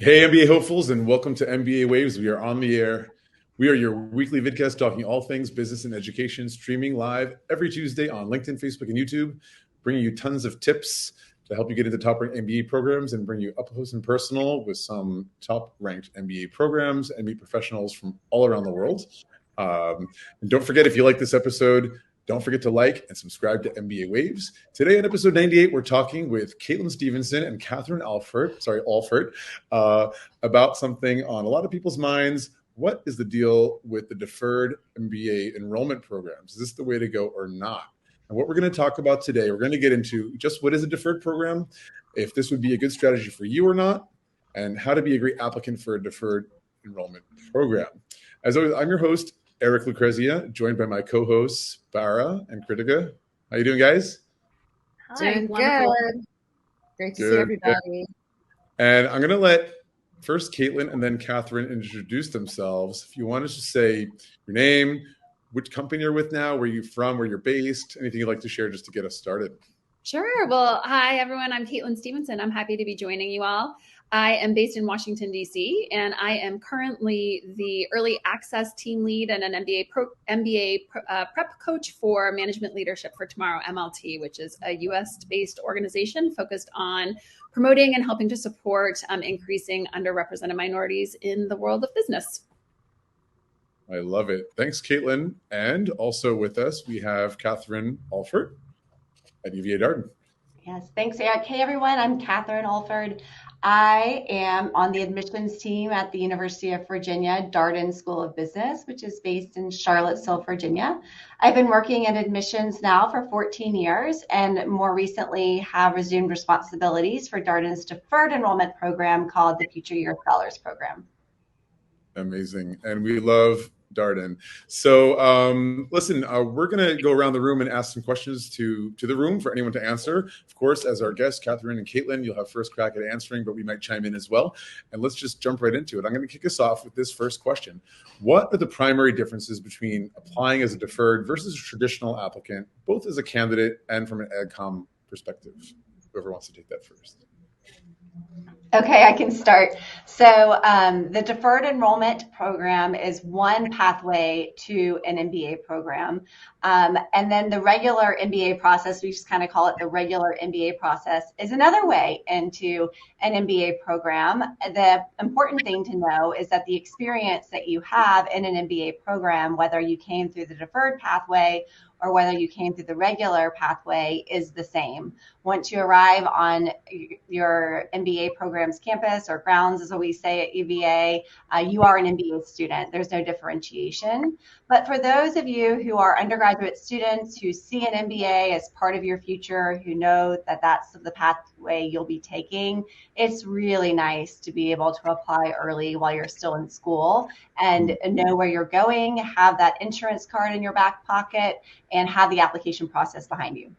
Hey, MBA hopefuls, and welcome to MBA Waves. We are on the air. We are your weekly vidcast talking all things business and education, streaming live every Tuesday on LinkedIn, Facebook, and YouTube, bringing you tons of tips to help you get into top-ranked MBA programs and bring you up close and personal with some top-ranked MBA programs and meet professionals from all around the world. And don't forget, if you like this episode, don't forget to like and subscribe to MBA Waves. Today on episode 98, we're talking with Katelyn Stephenson and Katelyn Alford, about something on a lot of people's minds. What is the deal with the deferred MBA enrollment programs? Is this the way to go or not? And what we're going to talk about today, we're going to get into just what is a deferred program, if this would be a good strategy for you or not, and how to be a great applicant for a deferred enrollment program. As always, I'm your host, Eric Lucrezia, joined by my co-hosts, Bara and Krithika. How you doing, guys? Hi, doing good. Great to see everybody. Good. And I'm going to let first Katelyn and then Katelyn introduce themselves. If you want to just say your name, which company you're with now, where you're from, where you're based, anything you'd like to share just to get us started. Sure. Well, hi, everyone. I'm Katelyn Stephenson. I'm happy to be joining you all. I am based in Washington, D.C., and I am currently the early access team lead and an MBA prep coach for Management Leadership for Tomorrow, MLT, which is a U.S.-based organization focused on promoting and helping to support increasing underrepresented minorities in the world of business. I love it. Thanks, Katelyn. And also with us, we have Katelyn Alford at UVA Darden. Yes, thanks, Eric. Hey, everyone. I'm Katelyn Alford. I am on the admissions team at the University of Virginia Darden School of Business, which is based in Charlottesville, Virginia. I've been working in admissions now for 14 years and more recently have resumed responsibilities for Darden's deferred enrollment program called the Future Year Scholars Program. Amazing. And we love Darden. So listen, we're going to go around the room and ask some questions to the room for anyone to answer. Of course, as our guests, Katelyn and Katelyn, you'll have first crack at answering, but we might chime in as well. And let's just jump right into it. I'm going to kick us off with this first question. What are the primary differences between applying as a deferred versus a traditional applicant, both as a candidate and from an AdCom perspective? Whoever wants to take that first. Okay, I can start. So the deferred enrollment program is one pathway to an MBA program. And then the regular MBA process, we just kind of call it the regular MBA process, is another way into an MBA program. The important thing to know is that the experience that you have in an MBA program, whether you came through the deferred pathway or whether you came through the regular pathway, is the same. Once you arrive on your MBA program's campus or grounds, as we say at UVA, you are an MBA student. There's no differentiation. But for those of you who are undergraduate students who see an MBA as part of your future, who know that that's the pathway you'll be taking, it's really nice to be able to apply early while you're still in school and know where you're going, have that insurance card in your back pocket, and have the application process behind you.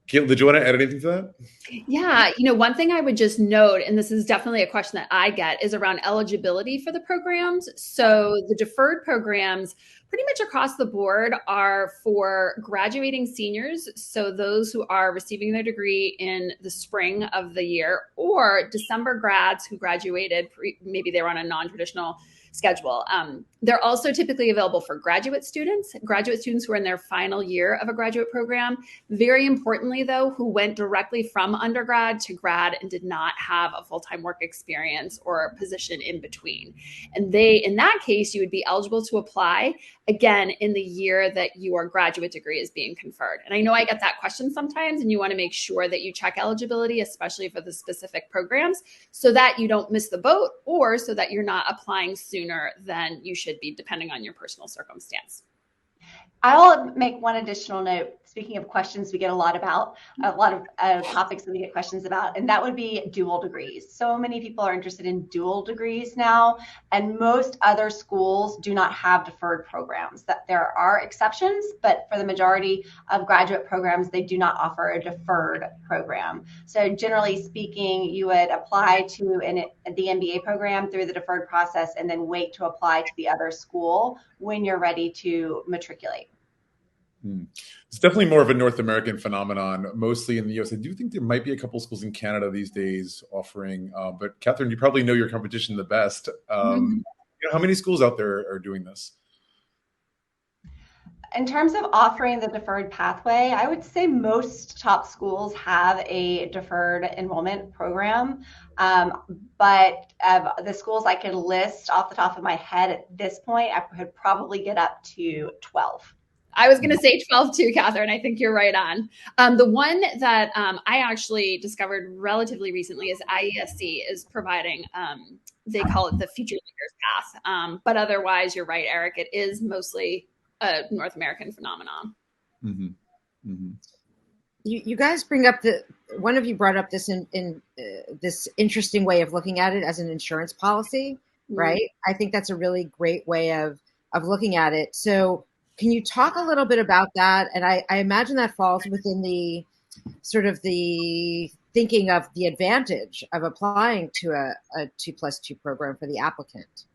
Katelyn, did you want to add anything to that? Yeah, one thing I would just note, and this is definitely a question that I get, is around eligibility for the programs. So the deferred programs pretty much across the board are for graduating seniors. So those who are receiving their degree in the spring of the year, or December grads who graduated, maybe they were on a non-traditional schedule. They're also typically available for graduate students who are in their final year of a graduate program. Very importantly, though, who went directly from undergrad to grad and did not have a full-time work experience or a position in between. And in that case, you would be eligible to apply again in the year that your graduate degree is being conferred. And I know I get that question sometimes, and you want to make sure that you check eligibility, especially for the specific programs, so that you don't miss the boat or so that you're not applying sooner than you should be, depending on your personal circumstance. I'll make one additional note. Speaking of questions we get a lot of topics that we get questions about, and that would be dual degrees. So many people are interested in dual degrees now, and most other schools do not have deferred programs. That there are exceptions, but for the majority of graduate programs, they do not offer a deferred program. So generally speaking, you would apply to the MBA program through the deferred process and then wait to apply to the other school when you're ready to matriculate. It's definitely more of a North American phenomenon, mostly in the US. I do think there might be a couple schools in Canada these days offering, but Katelyn, you probably know your competition the best. How many schools out there are doing this? In terms of offering the deferred pathway, I would say most top schools have a deferred enrollment program. But the schools I could list off the top of my head at this point, I could probably get up to 12. I was going to say 12 too, Catherine. I think you're right on. The one that I actually discovered relatively recently is IESC is providing, they call it the Future Leaders Path. But otherwise, you're right, Eric, it is mostly a North American phenomenon. You guys bring up one of you brought up this in this interesting way of looking at it as an insurance policy, right? I think that's a really great way of looking at it. So can you talk a little bit about that? And I imagine that falls within the sort of the thinking of the advantage of applying to a 2+2 program for the applicant.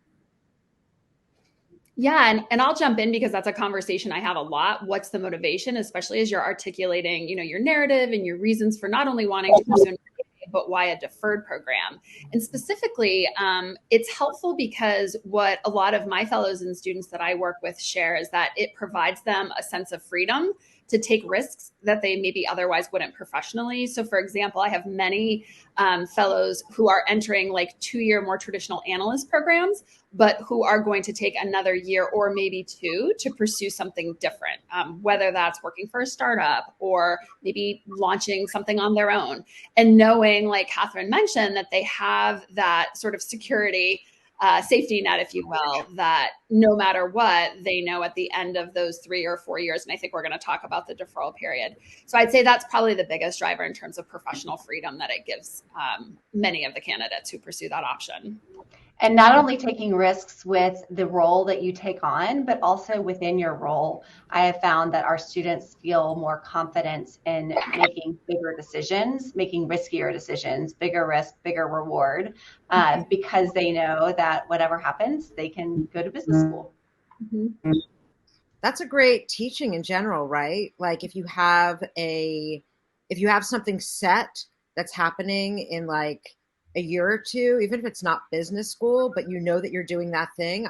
Yeah, and I'll jump in because that's a conversation I have a lot. What's the motivation, especially as you're articulating, your narrative and your reasons for not only wanting to pursue an MBA, but why a deferred program? And specifically, it's helpful because what a lot of my fellows and students that I work with share is that it provides them a sense of freedom to take risks that they maybe otherwise wouldn't professionally. So for example, I have many fellows who are entering like 2-year more traditional analyst programs, but who are going to take another year or maybe 2 to pursue something different, whether that's working for a startup or maybe launching something on their own. And knowing, like Katelyn mentioned, that they have that sort of security safety net, if you will, that no matter what, they know at the end of those 3 or 4 years. And I think we're going to talk about the deferral period. So I'd say that's probably the biggest driver in terms of professional freedom that it gives many of the candidates who pursue that option. And not only taking risks with the role that you take on, but also within your role. I have found that our students feel more confidence in making bigger decisions, making riskier decisions, bigger risk, bigger reward, because they know that whatever happens, they can go to business school. That's a great teaching in general, right? Like if you have something set that's happening in like a year or 2, even if it's not business school, but you know that you're doing that thing,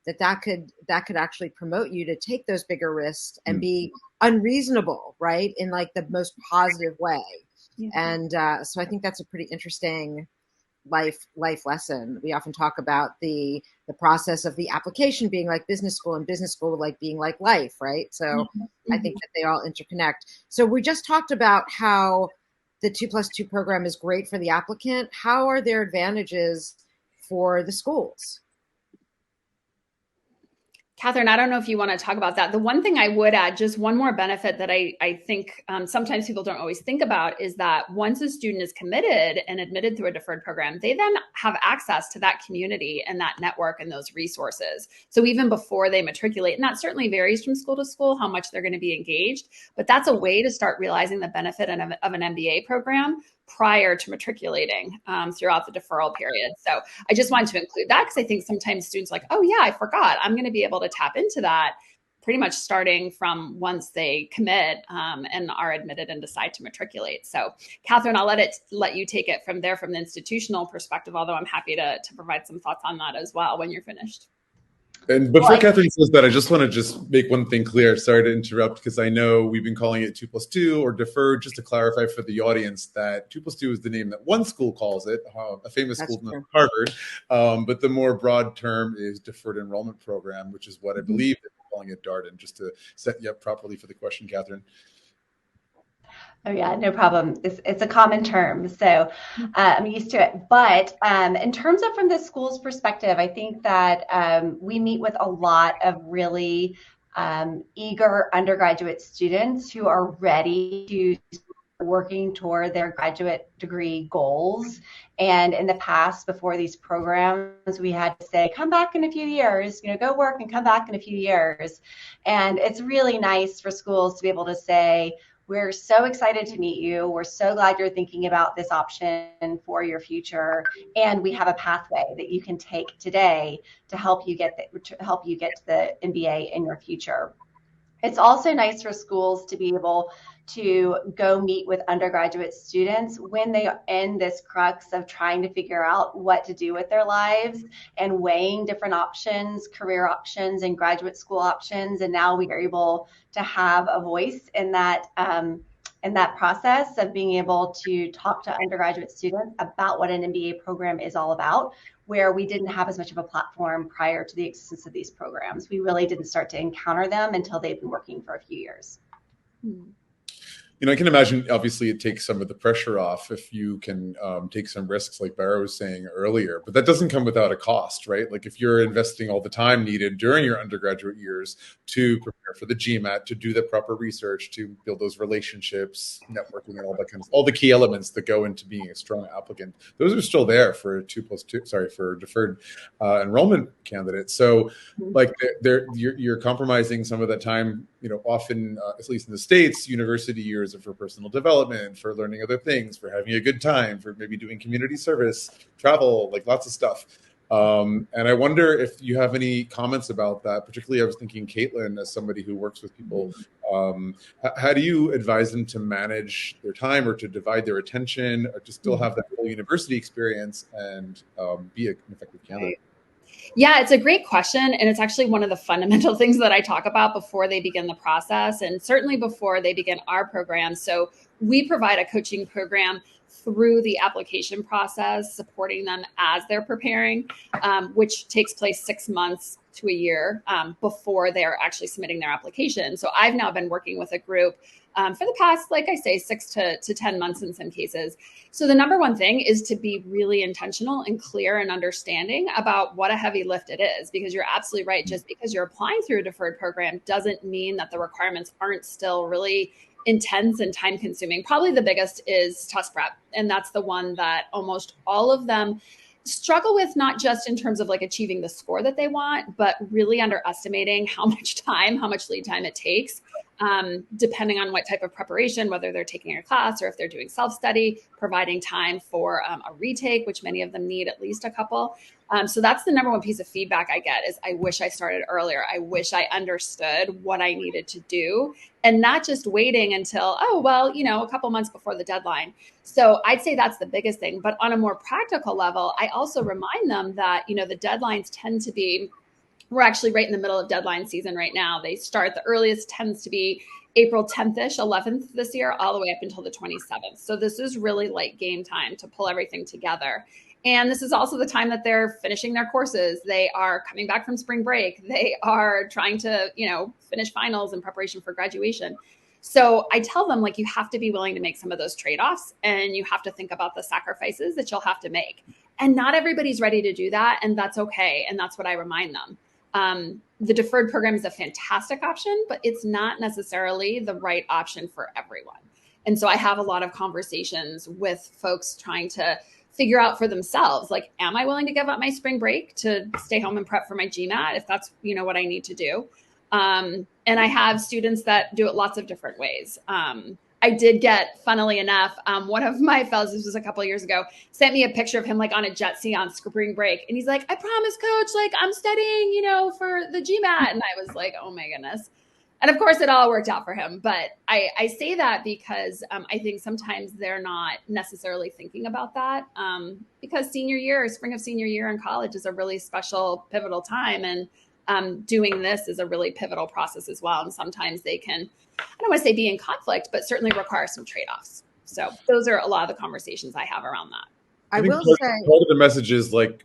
that could actually promote you to take those bigger risks and be unreasonable, right? In like the most positive way. And so I think that's a pretty interesting life lesson. We often talk about the process of the application being like business school and business school like being like life, right? So I think that they all interconnect. So we just talked about how the 2+2 program is great for the applicant. How are there advantages for the schools? Katelyn, I don't know if you want to talk about that. The one thing I would add, just one more benefit that I think sometimes people don't always think about is that once a student is committed and admitted through a deferred program, they then have access to that community and that network and those resources. So even before they matriculate, and that certainly varies from school to school, how much they're going to be engaged, but that's a way to start realizing the benefit of an MBA program prior to matriculating throughout the deferral period. So I just wanted to include that because I think sometimes students are like, oh yeah, I forgot. I'm going to be able to tap into that pretty much starting from once they commit and are admitted and decide to matriculate. So Katelyn, I'll let you take it from there from the institutional perspective, although I'm happy to provide some thoughts on that as well when you're finished. And before Katelyn says that, I just want to make one thing clear. Sorry to interrupt, because I know we've been calling it 2+2 or deferred. Just to clarify for the audience that 2+2 is the name that one school calls it, a famous school, Harvard. But the more broad term is deferred enrollment program, which is what I believe they're calling it Darden, just to set you up properly for the question, Katelyn. Oh yeah, no problem. It's a common term, so I'm used to it. But in terms of from the school's perspective, I think that we meet with a lot of really eager undergraduate students who are ready to working toward their graduate degree goals. And in the past, before these programs, we had to say, come back in a few years, go work and come back in a few years. And it's really nice for schools to be able to say, we're so excited to meet you. We're so glad you're thinking about this option for your future, and we have a pathway that you can take today to help you get to the MBA in your future. It's also nice for schools to be able to go meet with undergraduate students when they are in this crux of trying to figure out what to do with their lives and weighing different options, career options and graduate school options. And now we are able to have a voice in that process of being able to talk to undergraduate students about what an MBA program is all about, where we didn't have as much of a platform prior to the existence of these programs. We really didn't start to encounter them until they've been working for a few years. I can imagine, obviously, it takes some of the pressure off if you can take some risks, like Bara was saying earlier. But that doesn't come without a cost, right? Like if you're investing all the time needed during your undergraduate years to prepare for the GMAT, to do the proper research, to build those relationships, networking, and all that kind of all the key elements that go into being a strong applicant, those are still there for for deferred enrollment candidates. So, like, you're compromising some of that time. Often, at least in the States, university years are for personal development, for learning other things, for having a good time, for maybe doing community service, travel, like lots of stuff. And I wonder if you have any comments about that. Particularly, I was thinking, Katelyn, as somebody who works with people, how do you advise them to manage their time or to divide their attention or to still have that whole university experience and be an effective candidate? Yeah, it's a great question. And it's actually one of the fundamental things that I talk about before they begin the process, and certainly before they begin our program. So we provide a coaching program through the application process, supporting them as they're preparing, which takes place 6 months to a year before they're actually submitting their application. So I've now been working with a group for the past, like I say, 6 to 10 months in some cases. So the number one thing is to be really intentional and clear and understanding about what a heavy lift it is, because you're absolutely right. Just because you're applying through a deferred program doesn't mean that the requirements aren't still really intense and time consuming. Probably the biggest is test prep. And that's the one that almost all of them struggle with, not just in terms of like achieving the score that they want, but really underestimating how much lead time it takes, depending on what type of preparation, whether they're taking a class or if they're doing self-study, providing time for a retake, which many of them need at least a couple. So that's the number one piece of feedback I get is I wish I started earlier. I wish I understood what I needed to do and not just waiting until, a couple months before the deadline. So I'd say that's the biggest thing. But on a more practical level, I also remind them that, the deadlines tend to be, we're actually right in the middle of deadline season right now. They start, the earliest tends to be April 10th-ish, 11th this year, all the way up until the 27th. So this is really like game time to pull everything together. And this is also the time that they're finishing their courses. They are coming back from spring break. They are trying to, finish finals in preparation for graduation. So I tell them, like, you have to be willing to make some of those trade-offs and you have to think about the sacrifices that you'll have to make. And not everybody's ready to do that. And that's okay. And that's what I remind them. The deferred program is a fantastic option, but it's not necessarily the right option for everyone. And so I have a lot of conversations with folks trying to figure out for themselves, like, am I willing to give up my spring break to stay home and prep for my GMAT if that's, what I need to do? And I have students that do it lots of different ways. I did get, funnily enough, one of my fellows, this was a couple of years ago, sent me a picture of him like on a jet ski on spring break. And he's like, I promise, coach, like I'm studying, for the GMAT. And I was like, oh my goodness. And of course it all worked out for him. But I say that because I think sometimes they're not necessarily thinking about that because spring of senior year in college is a really special, pivotal time. And doing this is a really pivotal process as well. And sometimes they can, I don't want to say be in conflict, but certainly require some trade-offs. So those are a lot of the conversations I have around that. I will say part of the message is like,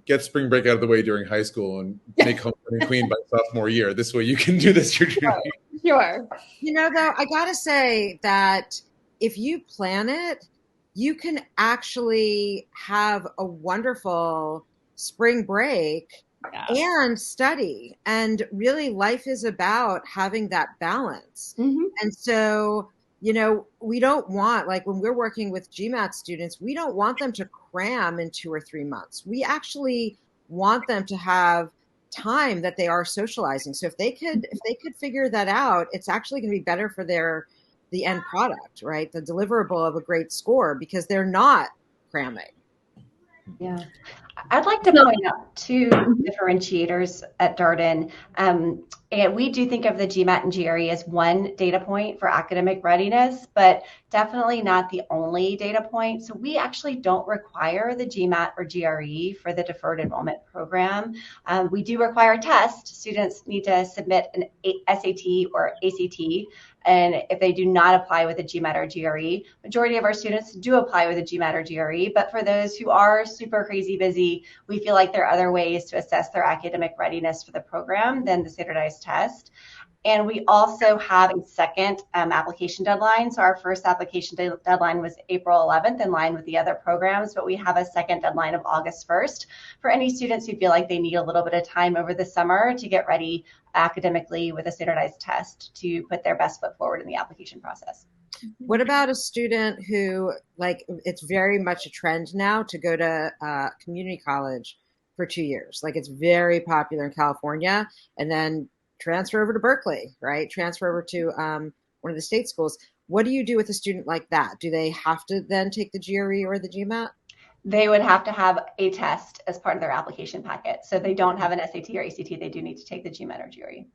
get spring break out of the way during high school and make homecoming queen by sophomore year. This way you can do this your junior year. Sure. Though, I got to say that if you plan it, you can actually have a wonderful spring break and study. And really life is about having that balance. Mm-hmm. And so, we don't want, like when we're working with GMAT students, we don't want them to cram in 2 or 3 months. We actually want them to have time that they are socializing. So if they could figure that out, it's actually going to be better for the end product, right? The deliverable of a great score, because they're not cramming. Yeah. I'd like to point out two differentiators at Darden. And we do think of the GMAT and GRE as one data point for academic readiness, but definitely not the only data point. So we actually don't require the GMAT or GRE for the deferred enrollment program. We do require a test. Students need to submit an SAT or ACT. And if they do not apply with a GMAT or GRE, majority of our students do apply with a GMAT or GRE. But for those who are super crazy busy, we feel like there are other ways to assess their academic readiness for the program than the standardized test. And we also have a second application deadline. So our first application deadline was April 11th, in line with the other programs, but we have a second deadline of August 1st for any students who feel like they need a little bit of time over the summer to get ready academically with a standardized test to put their best foot forward in the application process. What about a student who, like, it's very much a trend now to go to community college for 2 years? Like, it's very popular in California, and then transfer over to Berkeley, right? Transfer over to one of the state schools. What do you do with a student like that? Do they have to then take the GRE or the GMAT? They would have to have a test as part of their application packet. So they don't have an SAT or ACT. They do need to take the GMAT or GRE.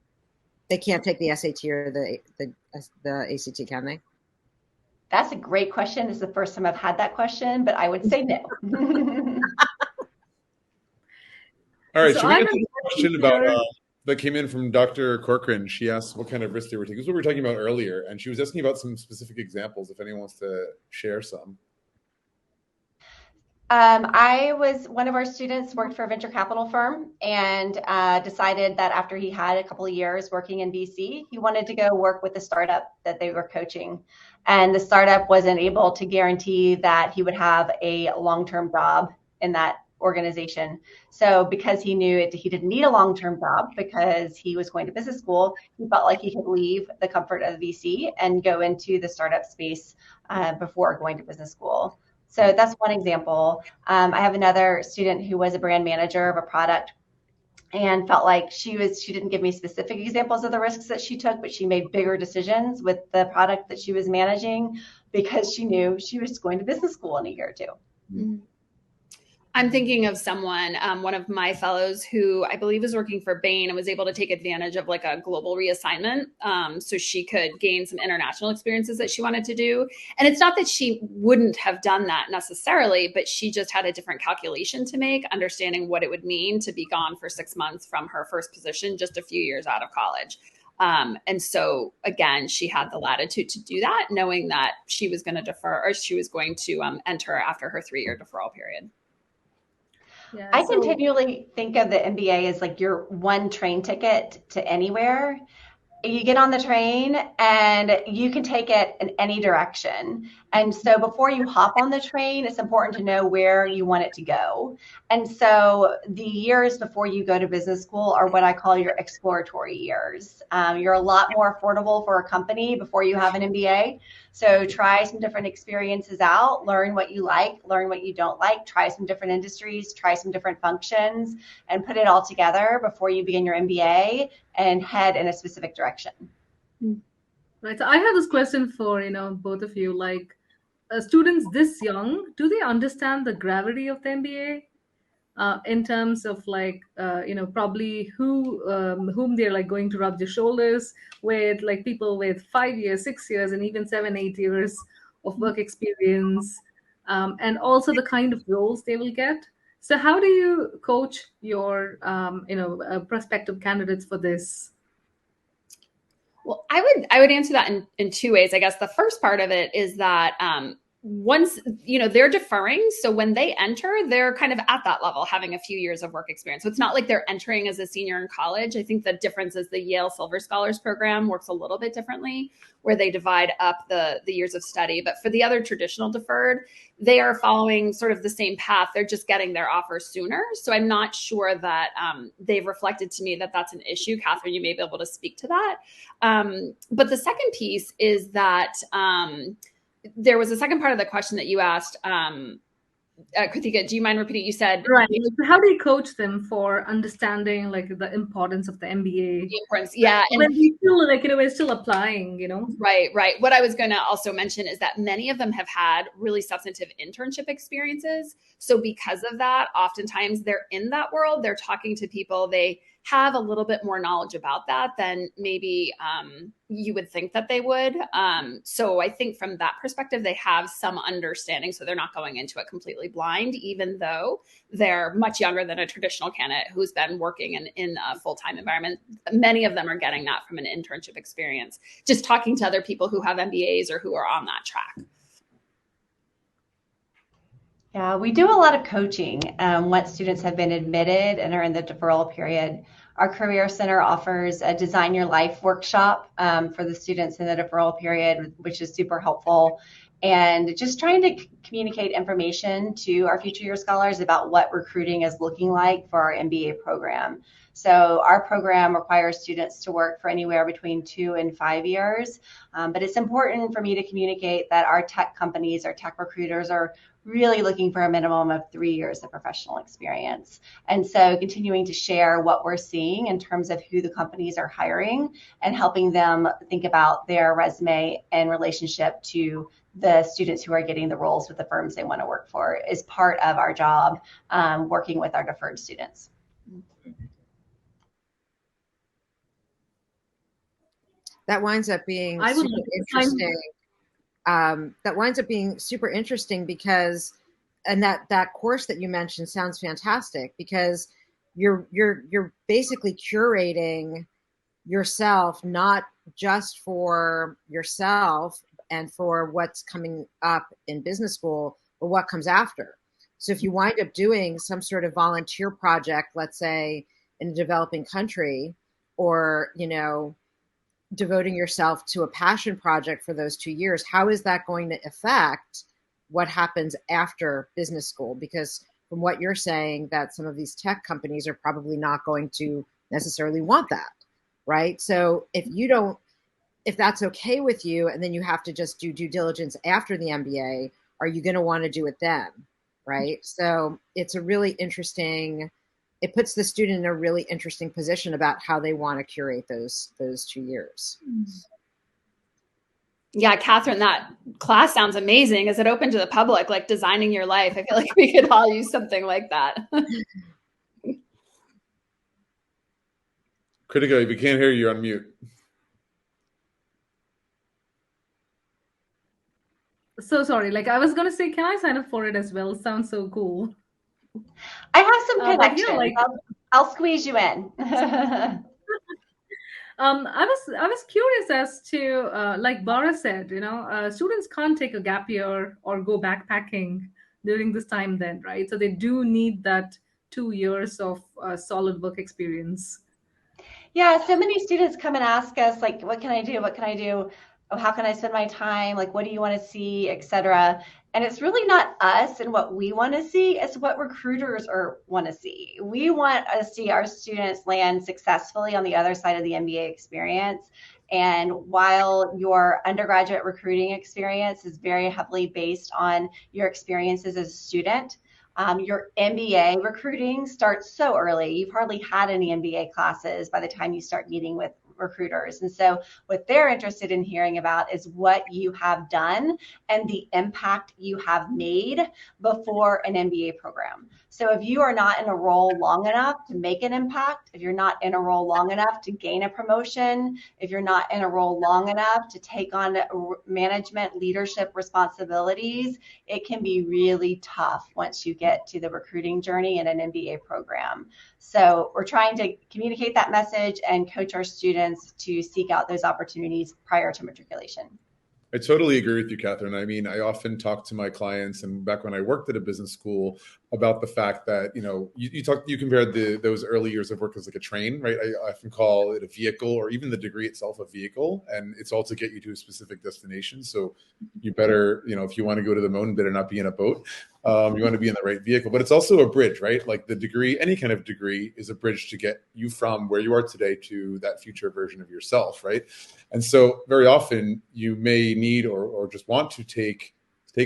They can't take the SAT or the ACT, can they? That's a great question. This is the first time I've had that question, but I would say no. All right, so we get a question about that came in from Dr. Corcoran. She asked what kind of risks they were taking. This is what we were talking about earlier, and she was asking about some specific examples, if anyone wants to share some. One of our students worked for a venture capital firm and decided that after he had a couple of years working in BC, he wanted to go work with the startup that they were coaching. And the startup wasn't able to guarantee that he would have a long-term job in that organization. So because he knew he didn't need a long-term job because he was going to business school, he felt like he could leave the comfort of the VC and go into the startup space before going to business school. So that's one example. I have another student who was a brand manager of a product and felt like she didn't give me specific examples of the risks that she took, but she made bigger decisions with the product that she was managing because she knew she was going to business school in a year or two. Mm-hmm. I'm thinking of someone, one of my fellows who I believe is working for Bain and was able to take advantage of like a global reassignment so she could gain some international experiences that she wanted to do. And it's not that she wouldn't have done that necessarily, but she just had a different calculation to make, understanding what it would mean to be gone for 6 months from her first position just a few years out of college. And so, again, she had the latitude to do that, knowing that she was going to defer or she was going to enter after her 3-year deferral period. Yeah, I continually think of the MBA as like your one train ticket to anywhere. You get on the train and you can take it in any direction. And so before you hop on the train, it's important to know where you want it to go. And so the years before you go to business school are what I call your exploratory years. You're a lot more affordable for a company before you have an MBA. So try some different experiences out, learn what you like, learn what you don't like, try some different industries, try some different functions, and put it all together before you begin your MBA and head in a specific direction. Right. So I have this question for, both of you, like students this young, do they understand the gravity of the MBA? In terms of like, probably whom they're like going to rub their shoulders with, like people with 5 years, 6 years, and even 7, 8 years of work experience, and also the kind of roles they will get. So how do you coach your, prospective candidates for this? Well, I would answer that in 2 ways. I guess the first part of it is that once, they're deferring. So when they enter, they're kind of at that level, having a few years of work experience. So it's not like they're entering as a senior in college. I think the difference is the Yale Silver Scholars Program works a little bit differently, where they divide up the years of study. But for the other traditional deferred, they are following sort of the same path. They're just getting their offer sooner. So I'm not sure that they've reflected to me that that's an issue. Catherine, you may be able to speak to that. But the second piece is that there was a second part of the question that you asked Krithika, do you mind repeating? You said Right. How do you coach them for understanding like the importance of the MBA? the importance. Yeah. When we still like, we're still applying, Right. What I was going to also mention is that many of them have had really substantive internship experiences. So because of that, oftentimes they're in that world, they're talking to people, they have a little bit more knowledge about that than maybe you would think that they would. So I think from that perspective, they have some understanding. So they're not going into it completely blind, even though they're much younger than a traditional candidate who's been working in a full-time environment. Many of them are getting that from an internship experience, just talking to other people who have MBAs or who are on that track. Yeah, we do a lot of coaching once students have been admitted and are in the deferral period. Our Career Center offers a Design Your Life workshop for the students in the deferral period, which is super helpful. And just trying to communicate information to our future year scholars about what recruiting is looking like for our MBA program. So our program requires students to work for anywhere between 2 and 5 years. But it's important for me to communicate that our tech companies, our tech recruiters are really looking for a minimum of 3 years of professional experience. And so continuing to share what we're seeing in terms of who the companies are hiring and helping them think about their resume in relationship to the students who are getting the roles with the firms they want to work for is part of our job working with our deferred students. That winds up being super interesting. That winds up being super interesting because, and that course that you mentioned sounds fantastic because you're basically curating yourself, not just for yourself and for what's coming up in business school, but what comes after. So if you wind up doing some sort of volunteer project, let's say in a developing country, or, devoting yourself to a passion project for those 2 years, how is that going to affect what happens after business school? Because from what you're saying, that some of these tech companies are probably not going to necessarily want that, right? So if that's okay with you, and then you have to just do due diligence after the MBA, are you going to want to do it then, right? So it's a really interesting, it puts the student in a really interesting position about how they want to curate those 2 years. Yeah, Catherine, that class sounds amazing. Is it open to the public, like Designing Your Life? I feel like we could all use something like that. Krithika, if we can't hear you, you're on mute. So sorry. Like I was going to say, can I sign up for it as well? It sounds so cool. I have some connections. I'll squeeze you in. I was curious as to, like Bara said, students can't take a gap year or go backpacking during this time then, right? So they do need that 2 years of solid work experience. Yeah, so many students come and ask us, like, what can I do? What can I do? Oh, how can I spend my time? Like, what do you want to see, et cetera? And it's really not us and what we want to see, it's what recruiters want to see. We want to see our students land successfully on the other side of the MBA experience. And while your undergraduate recruiting experience is very heavily based on your experiences as a student, your MBA recruiting starts so early. You've hardly had any MBA classes by the time you start meeting with recruiters. And so what they're interested in hearing about is what you have done and the impact you have made before an MBA program. So if you are not in a role long enough to make an impact, if you're not in a role long enough to gain a promotion, if you're not in a role long enough to take on management leadership responsibilities, it can be really tough once you get to the recruiting journey in an MBA program. So we're trying to communicate that message and coach our students to seek out those opportunities prior to matriculation. I totally agree with you, Catherine. I mean, I often talk to my clients, and back when I worked at a business school, about the fact that, you compared those early years of work as like a train, right? I often call it a vehicle, or even the degree itself a vehicle, and it's all to get you to a specific destination. So you better, if you want to go to the moon, better not be in a boat. You want to be in the right vehicle, but it's also a bridge, right? Like the degree, any kind of degree is a bridge to get you from where you are today to that future version of yourself, right? And so very often you may need or just want to take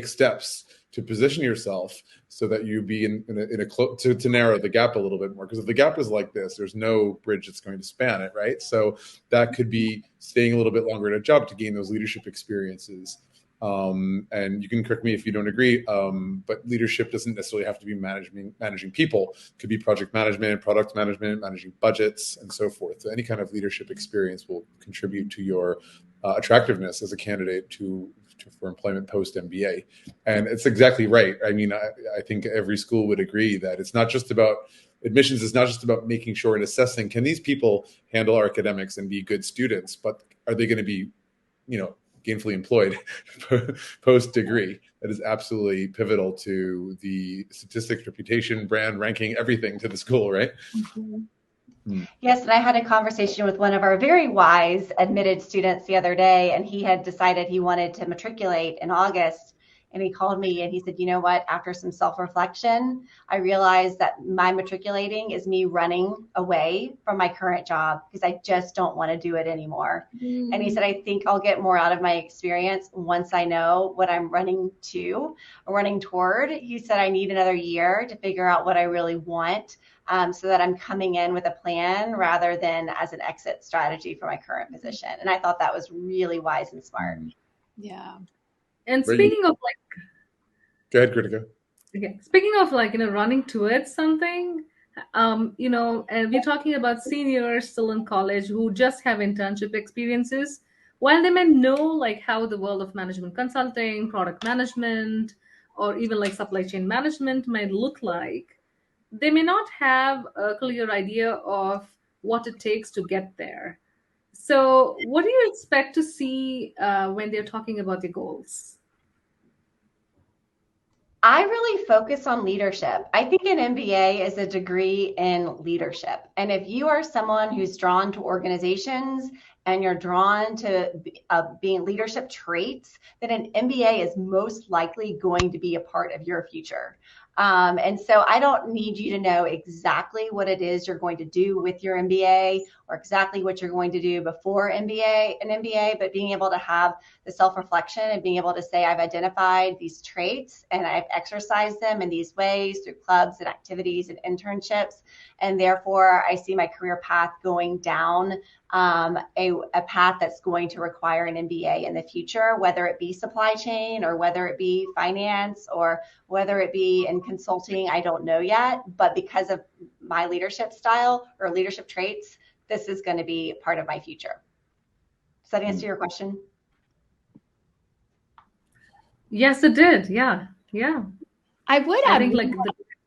steps to position yourself so that you be to narrow the gap a little bit more. Because if the gap is like this, there's no bridge that's going to span it, right? So that could be staying a little bit longer at a job to gain those leadership experiences. And you can correct me if you don't agree, but leadership doesn't necessarily have to be managing people. It could be project management, product management, managing budgets, and so forth. So any kind of leadership experience will contribute to your attractiveness as a candidate for employment post MBA. And it's exactly right. I mean, I think every school would agree that it's not just about admissions. It's not just about making sure and assessing, can these people handle our academics and be good students, but are they going to be, gainfully employed post degree? That is absolutely pivotal to the statistics, reputation, brand, ranking, everything to the school, right? Mm-hmm. Yes, and I had a conversation with one of our very wise admitted students the other day, and he had decided he wanted to matriculate in August. And he called me and he said, you know what, after some self-reflection, I realized that my matriculating is me running away from my current job because I just don't want to do it anymore. Mm. And he said, I think I'll get more out of my experience once I know what I'm running to or running toward. He said, I need another year to figure out what I really want, so that I'm coming in with a plan rather than as an exit strategy for my current position. And I thought that was really wise and smart. Yeah. And speaking of go ahead, Krithika. Okay. Speaking of running towards something, and we're talking about seniors still in college who just have internship experiences. While they may know how the world of management consulting, product management, or even supply chain management might look like, they may not have a clear idea of what it takes to get there. So what do you expect to see when they're talking about their goals? I really focus on leadership. I think an MBA is a degree in leadership. And if you are someone who's drawn to organizations and you're drawn to being leadership traits, then an MBA is most likely going to be a part of your future. And so I don't need you to know exactly what it is you're going to do with your MBA or exactly what you're going to do before an MBA, but being able to have the self-reflection and being able to say, I've identified these traits and I've exercised them in these ways through clubs and activities and internships. And therefore, I see my career path going down a path that's going to require an MBA in the future, whether it be supply chain or whether it be finance or whether it be in consulting, I don't know yet. But because of my leadership style or leadership traits, this is going to be part of my future. Does that answer your question? Yes, it did. Yeah. I would add. I think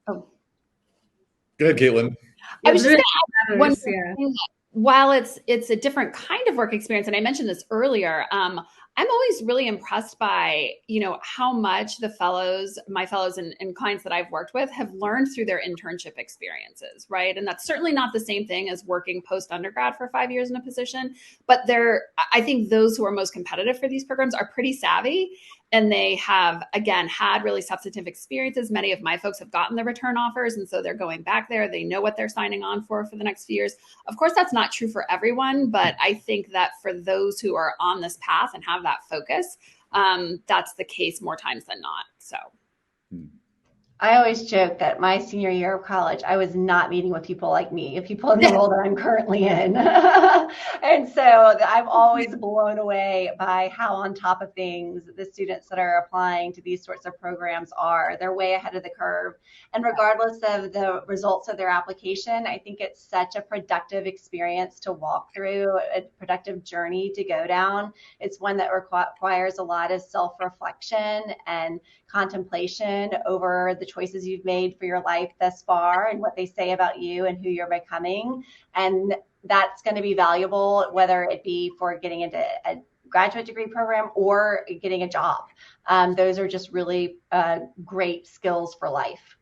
Go ahead, Katelyn. I was just going to add one thing that while it's a different kind of work experience, and I mentioned this earlier, I'm always really impressed by, how much my fellows and clients that I've worked with have learned through their internship experiences, right? And that's certainly not the same thing as working post-undergrad for 5 years in a position, but I think those who are most competitive for these programs are pretty savvy. And they have, again, had really substantive experiences. Many of my folks have gotten the return offers. And so they're going back there. They know what they're signing on for the next few years. Of course, that's not true for everyone. But I think that for those who are on this path and have that focus, that's the case more times than not. So. I always joke that my senior year of college, I was not meeting with people like me, people in the role that I'm currently in. And so I'm always blown away by how on top of things the students that are applying to these sorts of programs are. They're way ahead of the curve. And regardless of the results of their application, I think it's such a productive experience to walk through, a productive journey to go down. It's one that requires a lot of self-reflection and contemplation over the choices you've made for your life thus far and what they say about you and who you're becoming. And that's going to be valuable, whether it be for getting into a graduate degree program or getting a job. Those are just really great skills for life.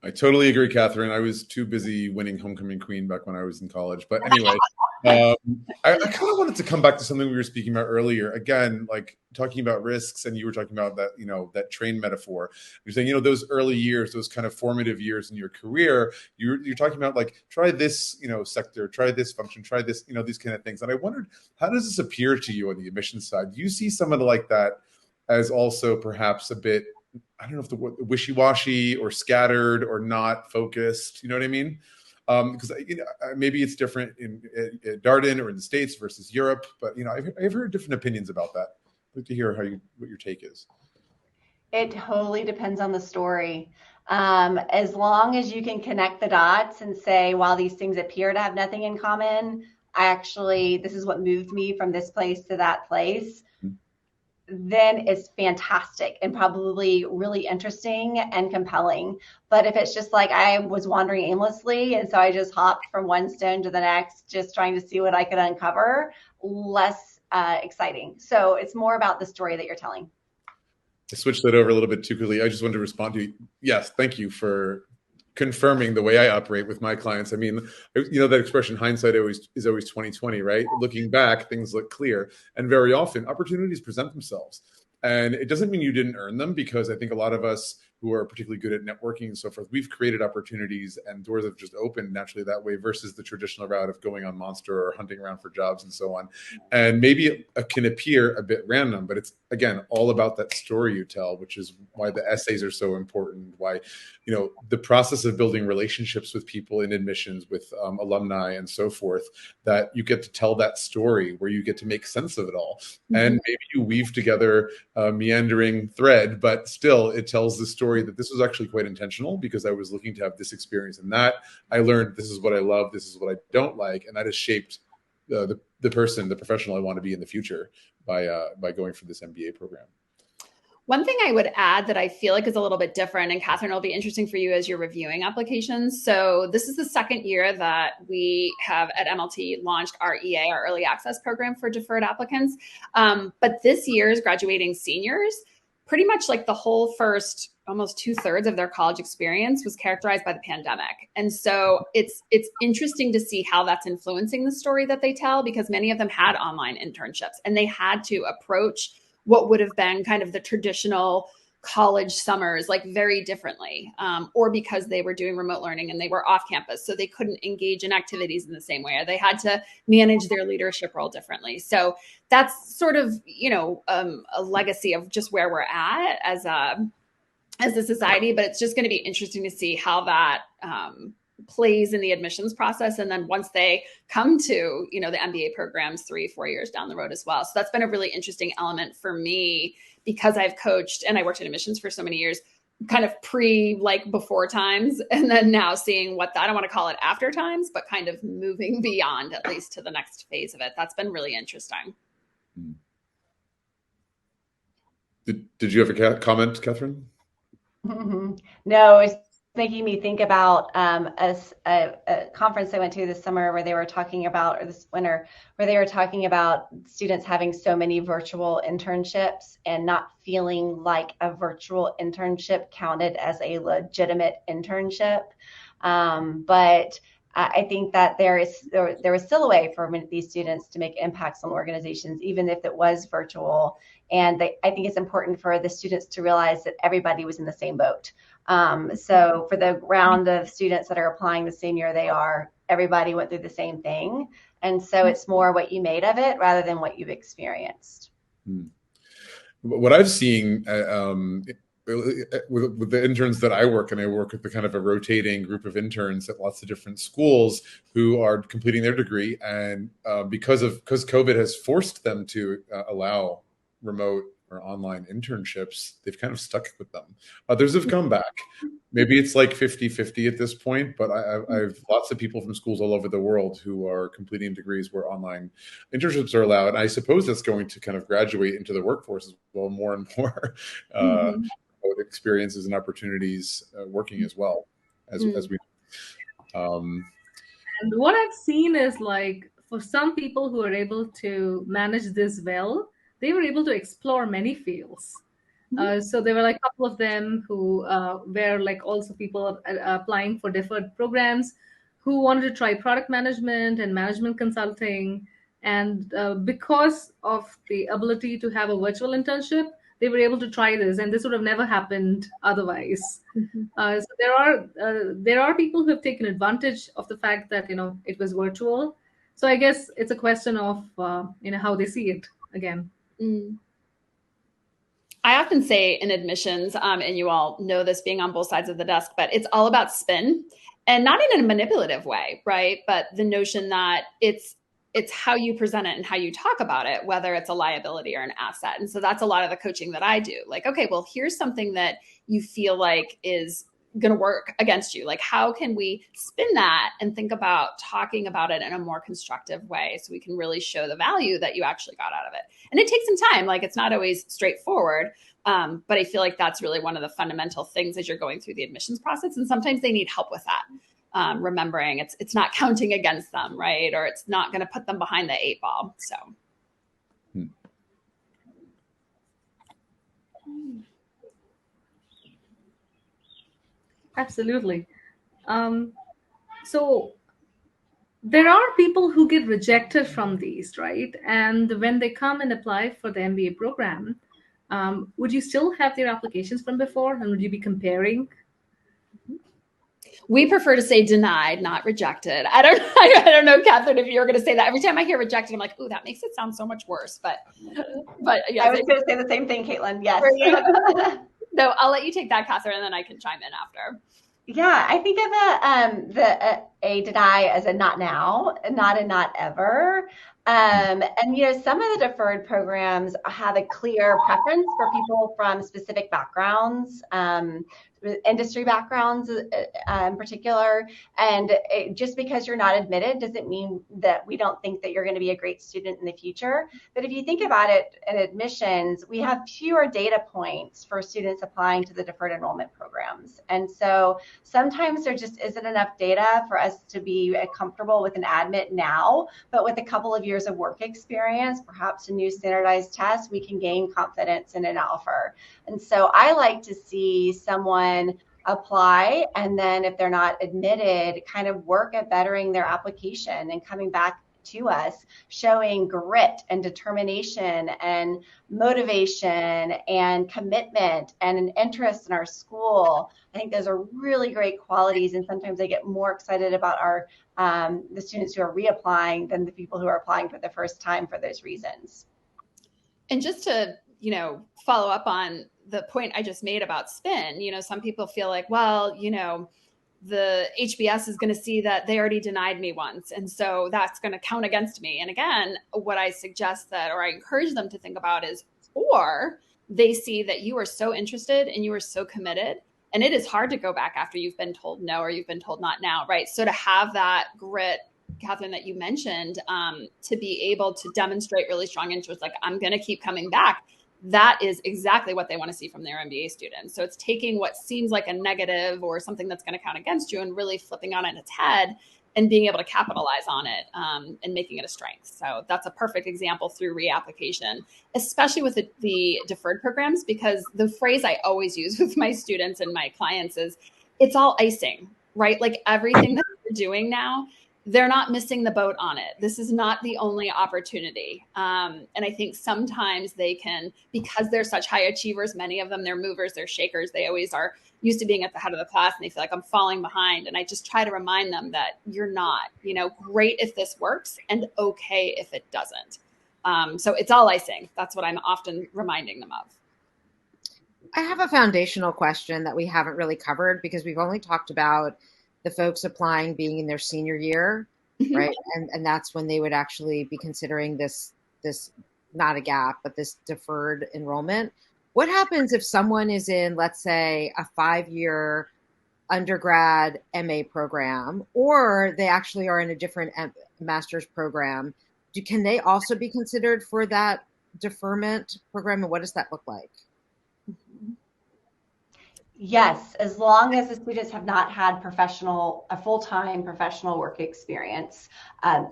I totally agree, Catherine. I was too busy winning Homecoming Queen back when I was in college. But anyway, I kind of wanted to come back to something we were speaking about earlier. Again, talking about risks, and you were talking about that, that train metaphor. You're saying, those early years, those kind of formative years in your career, you're talking about try this, sector, try this function, try this, these kind of things. And I wondered, how does this appear to you on the admissions side? Do you see someone like that as also perhaps a bit I don't know if the word wishy-washy or scattered or not focused. You know what I mean? Because maybe it's different in Darden or in the States versus Europe, but I've heard different opinions about that. I'd like to hear what your take is. It totally depends on the story. As long as you can connect the dots and say, while these things appear to have nothing in common, this is what moved me from this place to that place, then it's fantastic and probably really interesting and compelling. But if it's just like I was wandering aimlessly, and so I just hopped from one stone to the next, just trying to see what I could uncover, less exciting. So it's more about the story that you're telling. I switched that over a little bit too quickly. I just wanted to respond to you. Yes, thank you for confirming the way I operate with my clients. I mean, that expression, hindsight is always 20/20, right? Looking back, things look clear. And very often opportunities present themselves. And it doesn't mean you didn't earn them, because I think a lot of us who are particularly good at networking and so forth, we've created opportunities and doors have just opened naturally that way versus the traditional route of going on Monster or hunting around for jobs and so on. And maybe it can appear a bit random, but it's, again, all about that story you tell, which is why the essays are so important, why, the process of building relationships with people in admissions, with alumni and so forth, that you get to tell that story where you get to make sense of it all. Mm-hmm. And maybe you weave together a meandering thread, but still it tells the story that this was actually quite intentional, because I was looking to have this experience and that. I learned this is what I love, this is what I don't like, and that has shaped the professional I want to be in the future by going for this MBA program. One thing I would add that I feel like is a little bit different, and Katelyn, it'll be interesting for you as you're reviewing applications. So this is the second year that we have at MLT launched our EA, our early access program for deferred applicants. But this year's graduating seniors, pretty much like the whole first almost 2/3 of their college experience was characterized by the pandemic. And so it's interesting to see how that's influencing the story that they tell, because many of them had online internships and they had to approach what would have been kind of the traditional college summers like very differently, or because they were doing remote learning and they were off campus, so they couldn't engage in activities in the same way, or they had to manage their leadership role differently. So that's sort of, a legacy of just where we're at as a society, but it's just going to be interesting to see how that plays in the admissions process. And then once they come to, the MBA programs 3-4 years down the road as well. So that's been a really interesting element for me, because I've coached and I worked in admissions for so many years, kind of before times, and then now seeing what I don't want to call it after times, but kind of moving beyond, at least to the next phase of it. That's been really interesting. Did you have a comment, Katelyn? Mm-hmm. No, it's making me think about a conference I went to this summer where they were talking about, or this winter, where they were talking about students having so many virtual internships and not feeling like a virtual internship counted as a legitimate internship. But I think that there is still a way for these students to make impacts on organizations, even if it was virtual. And I think it's important for the students to realize that everybody was in the same boat. So for the round of students that are applying the same year they are, everybody went through the same thing. And so it's more what you made of it rather than what you've experienced. What I've seen with the interns that I work with the kind of a rotating group of interns at lots of different schools who are completing their degree. And because COVID has forced them to allow remote or online internships, they've kind of stuck with them. Others have come back. Maybe it's like 50-50 at this point, but I've lots of people from schools all over the world who are completing degrees where online internships are allowed. And I suppose that's going to kind of graduate into the workforce as well, more and more experiences and opportunities working as well as we. And what I've seen is, like, for some people who are able to manage this well, they were able to explore many fields. So there were like a couple of them who were like also people applying for deferred programs who wanted to try product management and management consulting. And because of the ability to have a virtual internship, they were able to try this, and this would have never happened otherwise. So there are people who have taken advantage of the fact that it was virtual. So I guess it's a question of how they see it again. I often say in admissions, and you all know this being on both sides of the desk, but it's all about spin, and not in a manipulative way, right? But the notion that it's how you present it and how you talk about it, whether it's a liability or an asset. And so that's a lot of the coaching that I do. Like, okay, well, here's something that you feel like is going to work against you. Like, how can we spin that and think about talking about it in a more constructive way so we can really show the value that you actually got out of it? And it takes some time. Like, it's not always straightforward. But I feel like that's really one of the fundamental things as you're going through the admissions process. And sometimes they need help with that. Remembering it's not counting against them, right? Or it's not going to put them behind the 8 ball. So. Absolutely. So there are people who get rejected from these, right? And when they come and apply for the MBA program, would you still have their applications from before, and would you be comparing? We prefer to say denied, not rejected. I don't know, Katelyn, if you were going to say that. Every time I hear rejected, I'm like, ooh, that makes it sound so much worse. But yeah, I was going to say the same thing, Katelyn. Yes. No, I'll let you take that, Katelyn, and then I can chime in after. Yeah, I think of a deny as a not now, not a not ever. And some of the deferred programs have a clear preference for people from specific backgrounds, industry backgrounds in particular. And just because you're not admitted doesn't mean that we don't think that you're going to be a great student in the future. But if you think about it, in admissions, we have fewer data points for students applying to the deferred enrollment programs. And so sometimes there just isn't enough data for us to be comfortable with an admit now, but with a couple of years of work experience, perhaps a new standardized test, we can gain confidence in an offer. And so I like to see someone apply, and then if they're not admitted, kind of work at bettering their application and coming back to us, showing grit and determination and motivation and commitment and an interest in our school. I think those are really great qualities, and sometimes I get more excited about our the students who are reapplying than the people who are applying for the first time for those reasons. And just to follow up on the point I just made about spin, some people feel like, well, the HBS is going to see that they already denied me once, and so that's going to count against me. And again, what I suggest or I encourage them to think about is, or they see that you are so interested and you are so committed, and it is hard to go back after you've been told no or you've been told not now, right? So to have that grit, Katelyn, that you mentioned, to be able to demonstrate really strong interest, like I'm going to keep coming back, that is exactly what they want to see from their MBA students. So it's taking what seems like a negative or something that's going to count against you and really flipping on its head and being able to capitalize on it and making it a strength. So that's a perfect example through reapplication, especially with the deferred programs, because the phrase I always use with my students and my clients is, it's all icing, right? Like everything that we're doing now, they're not missing the boat on it. This is not the only opportunity. And I think sometimes they can, because they're such high achievers, many of them, they're movers, they're shakers. They always are used to being at the head of the class and they feel like I'm falling behind. And I just try to remind them that you're not, great if this works and okay if it doesn't. So it's all icing. That's what I'm often reminding them of. I have a foundational question that we haven't really covered because we've only talked about the folks applying being in their senior year, right? And that's when they would actually be considering this not a gap, but this deferred enrollment. What happens if someone is in, let's say, a 5-year undergrad MA program, or they actually are in a different master's program? Can they also be considered for that deferment program, and what does that look like? Yes, as long as the students have not had a full-time professional work experience,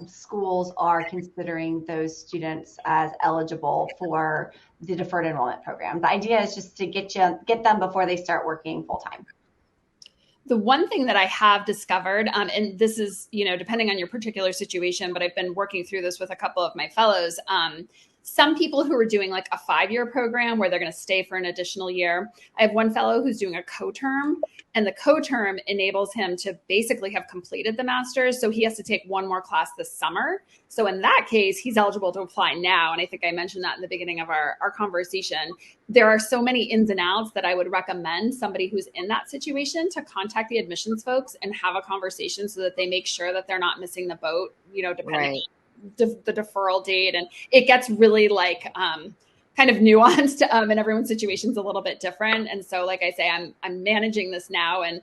schools are considering those students as eligible for the deferred enrollment program. The idea is just to get them before they start working full-time. The one thing that I have discovered, and this is, depending on your particular situation, but I've been working through this with a couple of my fellows, some people who are doing like a 5-year program where they're going to stay for an additional year. I have one fellow who's doing a co-term, and the co-term enables him to basically have completed the master's. So he has to take one more class this summer. So in that case, he's eligible to apply now. And I think I mentioned that in the beginning of our conversation. There are so many ins and outs that I would recommend somebody who's in that situation to contact the admissions folks and have a conversation so that they make sure that they're not missing the boat, depending on the deferral date. And it gets really like kind of nuanced, and everyone's situation's a little bit different. And so, like I say, I'm managing this now, and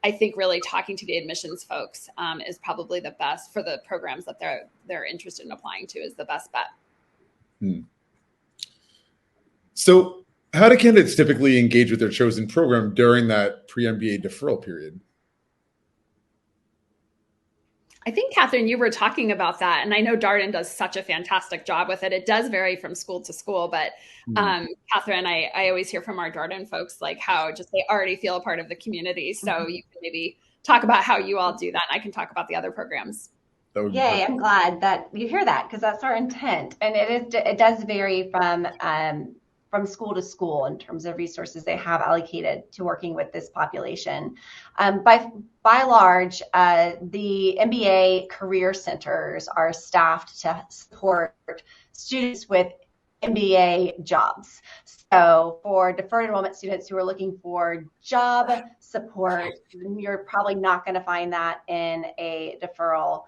I think really talking to the admissions folks is probably the best for the programs that they're interested in applying to, is the best bet. So how do candidates typically engage with their chosen program during that pre-MBA deferral period? I think, Katelyn, you were talking about that, and I know Darden does such a fantastic job with it. It does vary from school to school, but Katelyn, I always hear from our Darden folks like how just they already feel a part of the community. So you can maybe talk about how you all do that, and I can talk about the other programs. Yay, I'm glad that you hear that, because that's our intent, and it does vary from school to school in terms of resources they have allocated to working with this population. By large, the MBA career centers are staffed to support students with MBA jobs. So for deferred enrollment students who are looking for job support, you're probably not going to find that in a deferral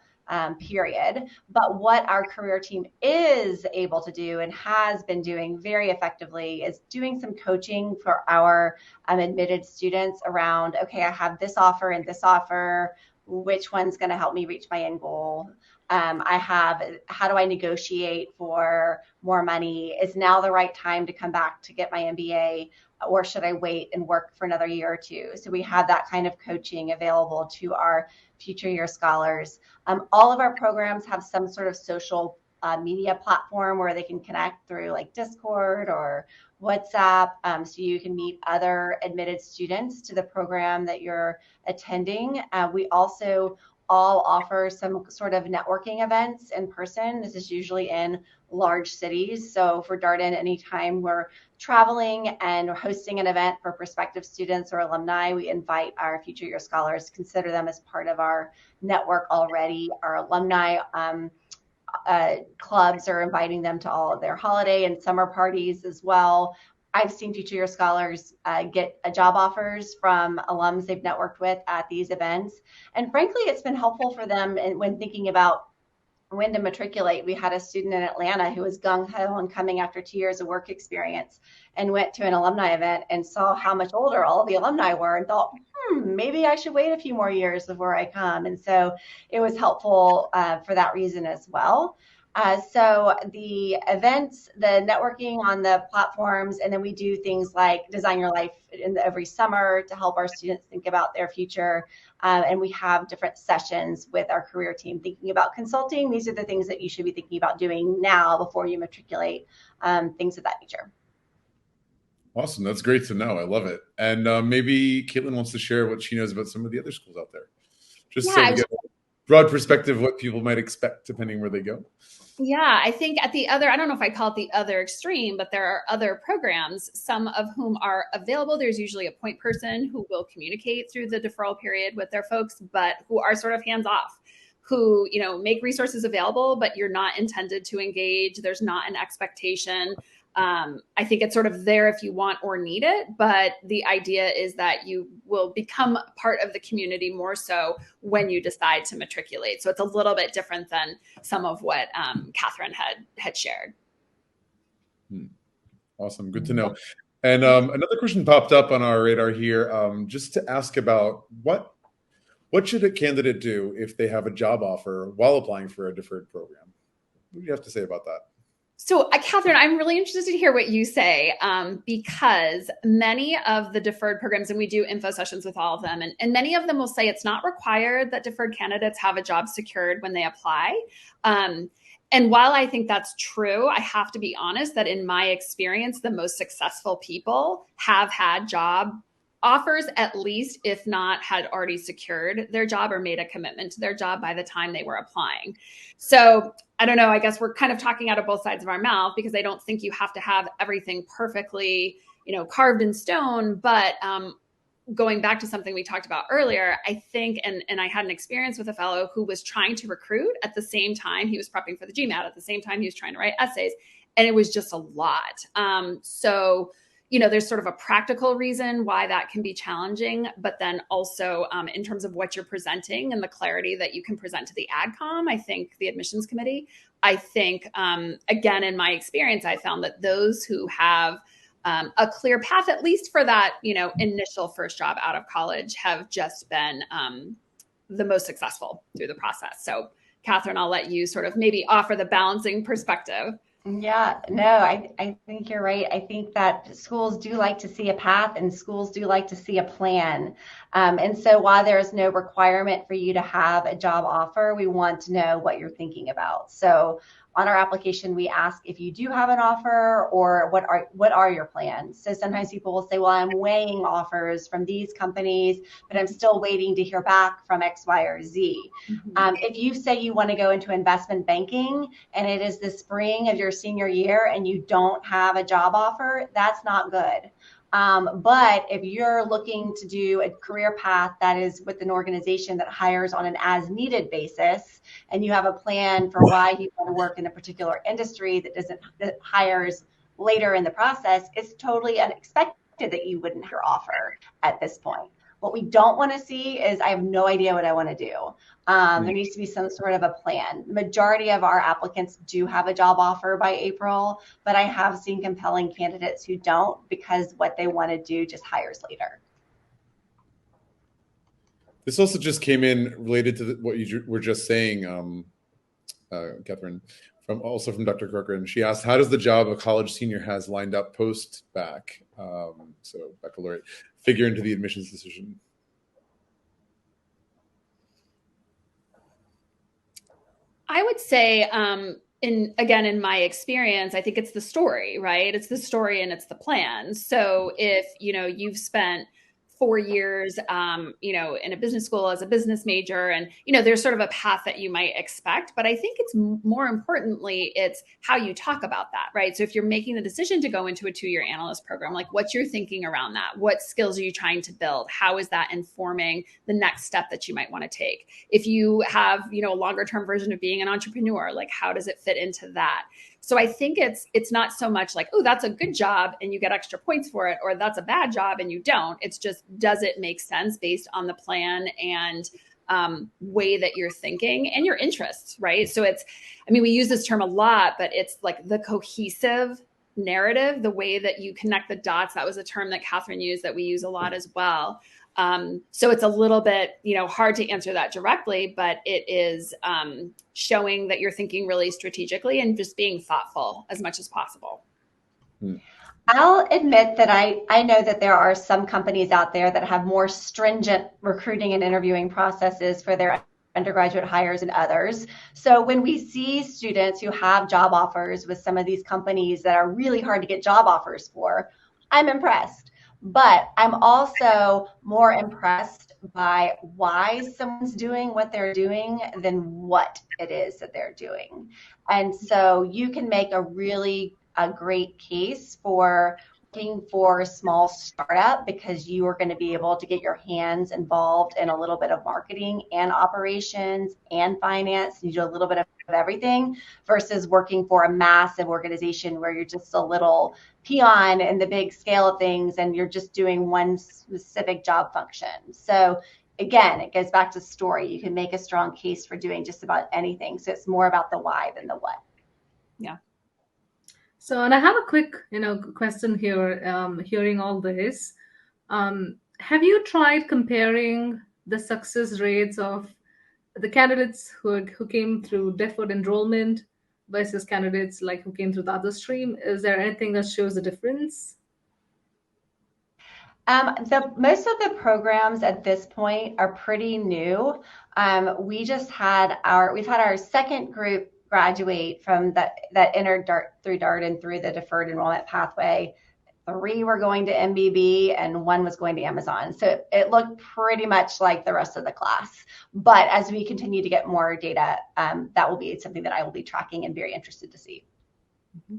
period. But what our career team is able to do and has been doing very effectively is doing some coaching for our admitted students around, okay, I have this offer and this offer, which one's going to help me reach my end goal? How do I negotiate for more money? Is now the right time to come back to get my MBA, or should I wait and work for another year or two? So we have that kind of coaching available to our future year scholars. All of our programs have some sort of social media platform where they can connect through like Discord or WhatsApp, so you can meet other admitted students to the program that you're attending. We also all offer some sort of networking events in person. This is usually in large cities. So for Darden, anytime we're traveling and we're hosting an event for prospective students or alumni, we invite our future year scholars, consider them as part of our network already. Our alumni clubs are inviting them to all of their holiday and summer parties as well. I've seen future year scholars get job offers from alums they've networked with at these events. And frankly, it's been helpful for them when thinking about when to matriculate. We had a student in Atlanta who was gung-ho on coming after 2 years of work experience and went to an alumni event and saw how much older all of the alumni were and thought, maybe I should wait a few more years before I come. And so it was helpful for that reason as well. So the events, the networking on the platforms, and then we do things like Design Your Life every summer to help our students think about their future. And we have different sessions with our career team thinking about consulting. These are the things that you should be thinking about doing now before you matriculate, things of that nature. Awesome. That's great to know. I love it. And maybe Katelyn wants to share what she knows about some of the other schools out there. Just so we get a broad perspective of what people might expect depending where they go. Yeah, I think at the other, I don't know if I call it the other extreme, but there are other programs, some of whom are available. There's usually a point person who will communicate through the deferral period with their folks, but who are sort of hands off, who, make resources available, but you're not intended to engage. There's not an expectation. I think it's sort of there if you want or need it, but the idea is that you will become part of the community more so when you decide to matriculate. So it's a little bit different than some of what Katelyn had shared. Awesome. Good to know. And another question popped up on our radar here, just to ask about what should a candidate do if they have a job offer while applying for a deferred program? What do you have to say about that? So, Katelyn, I'm really interested to hear what you say, because many of the deferred programs, and we do info sessions with all of them, and many of them will say it's not required that deferred candidates have a job secured when they apply. And while I think that's true, I have to be honest that in my experience, the most successful people have had job offers, at least, if not had already secured their job or made a commitment to their job by the time they were applying. So I don't know, I guess we're kind of talking out of both sides of our mouth, because I don't think you have to have everything perfectly, carved in stone. But going back to something we talked about earlier, I think, and I had an experience with a fellow who was trying to recruit at the same time he was prepping for the GMAT, at the same time he was trying to write essays, and it was just a lot. So, there's sort of a practical reason why that can be challenging, but then also in terms of what you're presenting and the clarity that you can present to the AdCom, I think the admissions committee, I think, again, in my experience, I found that those who have a clear path, at least for that, initial first job out of college, have just been the most successful through the process. So, Catherine, I'll let you sort of maybe offer the balancing perspective. Yeah, no, I think you're right. I think that schools do like to see a path, and schools do like to see a plan. And so while there is no requirement for you to have a job offer, we want to know what you're thinking about. So on our application, we ask if you do have an offer, or what are your plans. So sometimes people will say, well, I'm weighing offers from these companies, but I'm still waiting to hear back from X, Y, or Z. Mm-hmm. If you say you want to go into investment banking and it is the spring of your senior year and you don't have a job offer, that's not good. But if you're looking to do a career path that is with an organization that hires on an as needed basis, and you have a plan for why you want to work in a particular industry that hires later in the process, it's totally unexpected that you wouldn't have your offer at this point. What we don't want to see is, I have no idea what I want to do. There needs to be some sort of a plan. The majority of our applicants do have a job offer by April, but I have seen compelling candidates who don't, because what they want to do just hires later. This also just came in related to what you were just saying, Catherine, from Dr. Corcoran. She asked, how does the job a college senior has lined up post-bac, so baccalaureate, figure into the admissions decision? I would say, in my experience, I think it's the story, right? It's the story and it's the plan. So if, you've spent 4 years, in a business school as a business major, and, there's sort of a path that you might expect, but I think it's more importantly, it's how you talk about that, right? So if you're making the decision to go into a 2-year analyst program, like, what's your thinking around that? What skills are you trying to build? How is that informing the next step that you might want to take? If you have, a longer term version of being an entrepreneur, like, how does it fit into that? So I think it's not so much like, oh, that's a good job and you get extra points for it, or that's a bad job and you don't. It's just, does it make sense based on the plan and way that you're thinking and your interests, right? So we use this term a lot, but it's like the cohesive narrative, the way that you connect the dots. That was a term that Catherine used that we use a lot as well. So it's a little bit, hard to answer that directly, but it is showing that you're thinking really strategically and just being thoughtful as much as possible. I'll admit that I know that there are some companies out there that have more stringent recruiting and interviewing processes for their undergraduate hires than others. So when we see students who have job offers with some of these companies that are really hard to get job offers for, I'm impressed. But I'm also more impressed by why someone's doing what they're doing than what it is that they're doing. And so you can make a great case for looking for a small startup, because you are going to be able to get your hands involved in a little bit of marketing and operations and finance. You do a little bit of everything, versus working for a massive organization where you're just a little peon in the big scale of things and you're just doing one specific job function. So again, it goes back to story. You can make a strong case for doing just about anything. So it's more about the why than the what. Yeah. So, and I have a quick, question here, hearing all this. Have you tried comparing the success rates of the candidates who came through deferred enrollment versus candidates who came through the other stream? Is there anything that shows the difference? Most of the programs at this point are pretty new. We've had our second group graduate from that entered through DART and through the deferred enrollment pathway 3 were going to MBB and 1 was going to Amazon. So it looked pretty much like the rest of the class. But as we continue to get more data, that will be something that I will be tracking and very interested to see. Mm-hmm.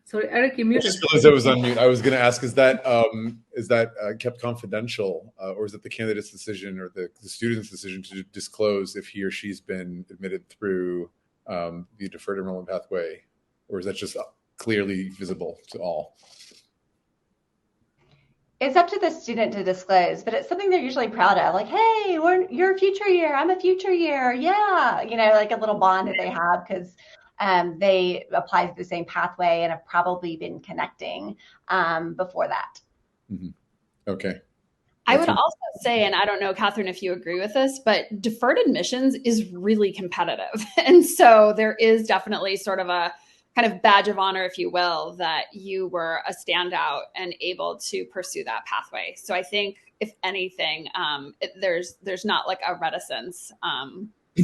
Sorry, Eric, you I muted. just realized I was on mute. I was going to ask, is that kept confidential, or is it the candidate's decision or the student's decision to disclose if he or she's been admitted through the deferred enrollment pathway, or is that just clearly visible to all? It's up to the student to disclose, but it's something they're usually proud of. Like, hey, you're a future year. I'm a future year. Yeah. Like a little bond that they have because they apply to the same pathway and have probably been connecting before that. Mm-hmm. Okay. I would also say, and I don't know, Katelyn, if you agree with this, but deferred admissions is really competitive. And so there is definitely sort of a kind of badge of honor, if you will, that you were a standout and able to pursue that pathway. So I think if anything, there's not like a reticence,